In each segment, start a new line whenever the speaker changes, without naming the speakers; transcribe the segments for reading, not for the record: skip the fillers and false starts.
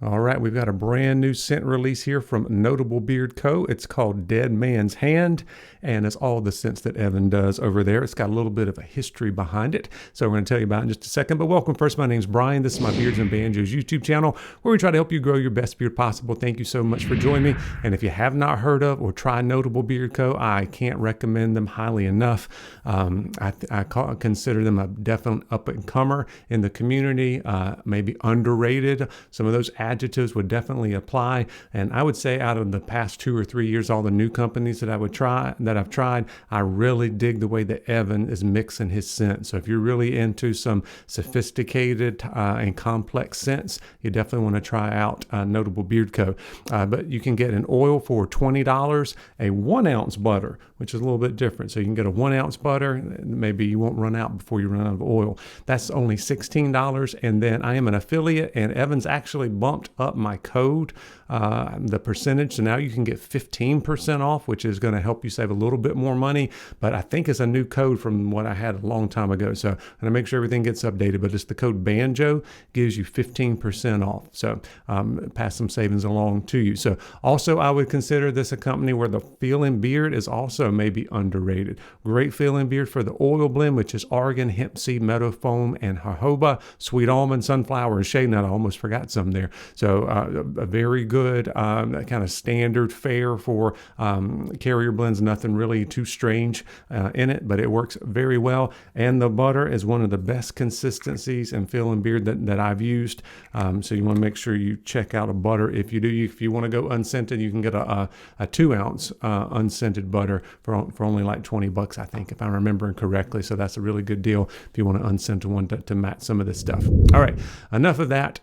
All right, we've got a brand new scent release here from Notable Beard Co. It's called Dead Man's Hand, and it's all the scents that Evan does over there. It's got a little bit of a history behind it, so we're going to tell you about it in just a second. But welcome first. My name's Brian. This is my Beards and Banjos YouTube channel, where we try to help you grow your best beard possible. Thank you so much for joining me. And if you have not heard of or tried Notable Beard Co., I can't recommend them highly enough. I consider them a definite up-and-comer in the community, maybe underrated. Some of those adjectives would definitely apply. And I would say out of the past 2 or 3 years, all the new companies that I've tried, I really dig the way that Evan is mixing his scent. So if you're really into some sophisticated and complex scents, you definitely want to try out Notable Beard Co. But you can get an oil for $20, a 1 ounce butter, which is a little bit different. So you can get a 1 ounce butter. Maybe you won't run out before you run out of oil. That's only $16. And then I am an affiliate, and Evan's actually bumped up my code, the percentage. So now you can get 15% off, which is going to help you save a little bit more money. But I think it's a new code from what I had a long time ago. So I'm going to make sure everything gets updated. But it's the code BANJO, gives you 15% off. So pass some savings along to you. So also, I would consider this a company where the feeling beard is also maybe underrated. Great feeling beard for the oil blend, which is argan, hemp seed, meadow foam, and jojoba, sweet almond, sunflower, and shea nut. I almost forgot some there. So a very good kind of standard fare for carrier blends. Nothing really too strange in it, but it works very well. And the butter is one of the best consistencies and feeling beard that I've used. So you want to make sure you check out a butter. If you want to go unscented, you can get a 2 ounce unscented butter for only like $20, I think, if I'm remembering correctly. So that's a really good deal if you want an unscented one to match some of this stuff. All right, enough of that.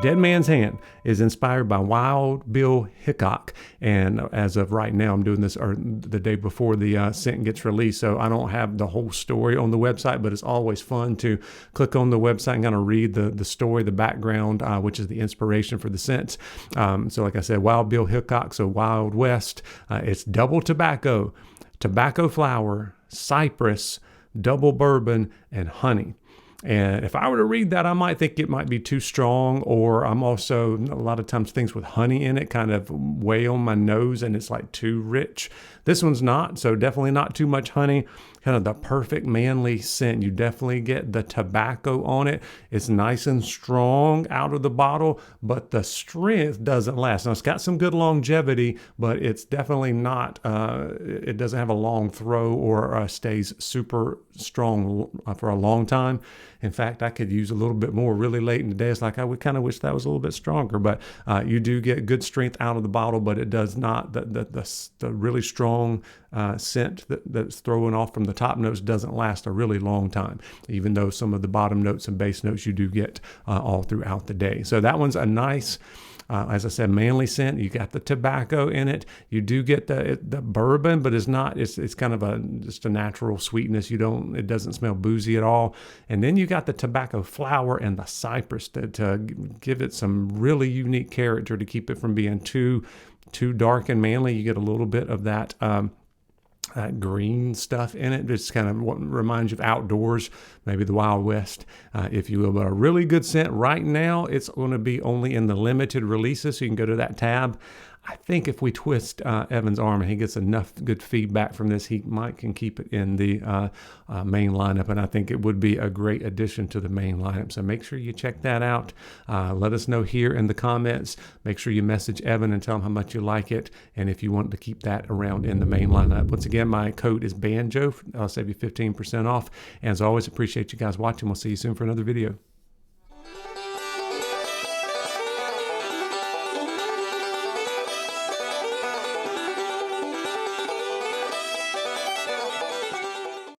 Dead Man's Hand is inspired by Wild Bill Hickok, and as of right now, I'm doing this the day before the scent gets released, so I don't have the whole story on the website, but it's always fun to click on the website and kind of read the story, the background, which is the inspiration for the scents. So like I said, Wild Bill Hickok, so Wild West. It's double tobacco, tobacco flower, cypress, double bourbon, and honey. And if I were to read that, I might think it might be too strong, or I'm also, a lot of times things with honey in it kind of weigh on my nose and it's like too rich. This one's not, so definitely not too much honey. Kind of the perfect manly scent. You definitely get the tobacco on it. It's nice and strong out of the bottle, but the strength doesn't last. Now, it's got some good longevity, but it's definitely not, it doesn't have a long throw or stays super strong for a long time. In fact, I could use a little bit more really late in the day. It's like I would kind of wish that was a little bit stronger, but you do get good strength out of the bottle, but it does not, the really strong scent that's throwing off from the top notes doesn't last a really long time, even though some of the bottom notes and base notes you do get all throughout the day. So that one's a nice, as I said, manly scent. You got the tobacco in it. You do get the bourbon, but it's not. It's kind of just a natural sweetness. It doesn't smell boozy at all. And then you got the tobacco flower and the cypress to give it some really unique character to keep it from being too dark and manly. You get a little bit of that green stuff in it. It's kind of what reminds you of outdoors, maybe the Wild West, if you will. But a really good scent right now. It's going to be only in the limited releases, so you can go to that tab. I think if we twist Evan's arm and he gets enough good feedback from this, he can keep it in the main lineup, and I think it would be a great addition to the main lineup. So make sure you check that out. Let us know here in the comments. Make sure you message Evan and tell him how much you like it, and if you want to keep that around in the main lineup. Once again, my code is BANJO. I'll save you 15% off. And as always, appreciate you guys watching. We'll see you soon for another video.